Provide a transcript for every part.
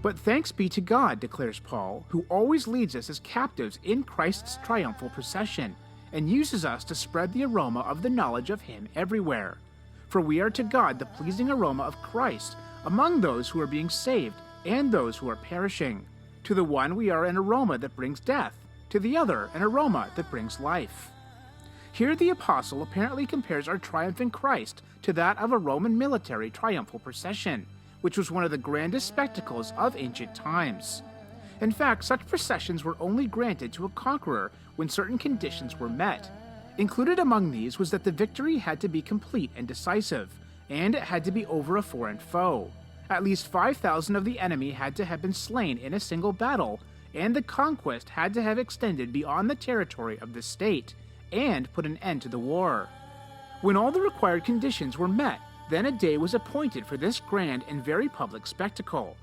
But thanks be to God, declares Paul, who always leads us as captives in Christ's triumphal procession, and uses us to spread the aroma of the knowledge of Him everywhere. For we are to God the pleasing aroma of Christ among those who are being saved and those who are perishing. To the one we are an aroma that brings death, to the other an aroma that brings life. Here the apostle apparently compares our triumph in Christ to that of a Roman military triumphal procession, which was one of the grandest spectacles of ancient times. In fact, such processions were only granted to a conqueror when certain conditions were met. Included among these was that the victory had to be complete and decisive, and it had to be over a foreign foe. At least 5,000 of the enemy had to have been slain in a single battle, and the conquest had to have extended beyond the territory of the state, and put an end to the war. When all the required conditions were met, then a day was appointed for this grand and very public spectacle.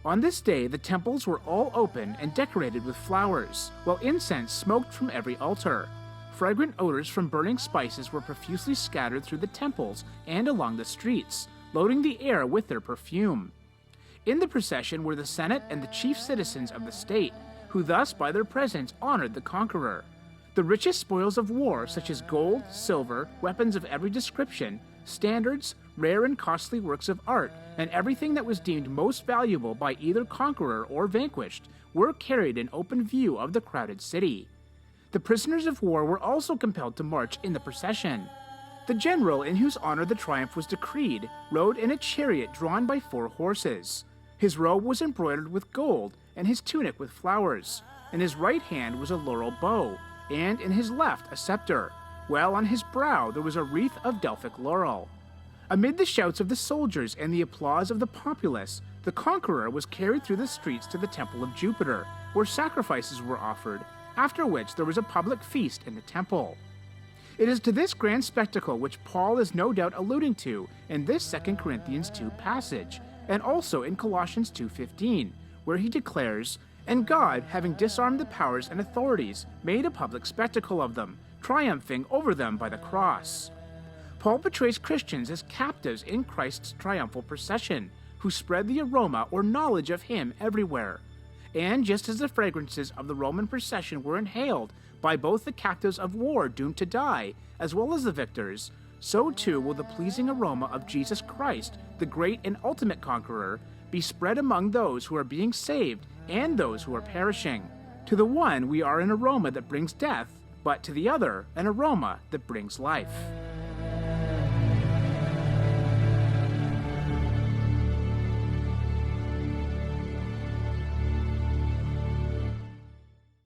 On this day, the temples were all open and decorated with flowers, while incense smoked from every altar. Fragrant odors from burning spices were profusely scattered through the temples and along the streets, loading the air with their perfume. In the procession were the Senate and the chief citizens of the state, who thus by their presence honored the conqueror. The richest spoils of war, such as gold, silver, weapons of every description, standards, rare and costly works of art, and everything that was deemed most valuable by either conqueror or vanquished, were carried in open view of the crowded city. The prisoners of war were also compelled to march in the procession. The general in whose honor the triumph was decreed rode in a chariot drawn by 4 horses. His robe was embroidered with gold, and his tunic with flowers. In his right hand was a laurel bow, and in his left a scepter, while on his brow there was a wreath of Delphic laurel. Amid the shouts of the soldiers and the applause of the populace, the conqueror was carried through the streets to the temple of Jupiter, where sacrifices were offered, after which there was a public feast in the temple. It is to this grand spectacle which Paul is no doubt alluding to in this 2 Corinthians 2 passage, and also in Colossians 2:15, where he declares, "And God, having disarmed the powers and authorities, made a public spectacle of them, triumphing over them by the cross." Paul portrays Christians as captives in Christ's triumphal procession, who spread the aroma or knowledge of Him everywhere. And just as the fragrances of the Roman procession were inhaled by both the captives of war doomed to die, as well as the victors, so too will the pleasing aroma of Jesus Christ, the great and ultimate conqueror, be spread among those who are being saved and those who are perishing. To the one we are an aroma that brings death, but to the other an aroma that brings life.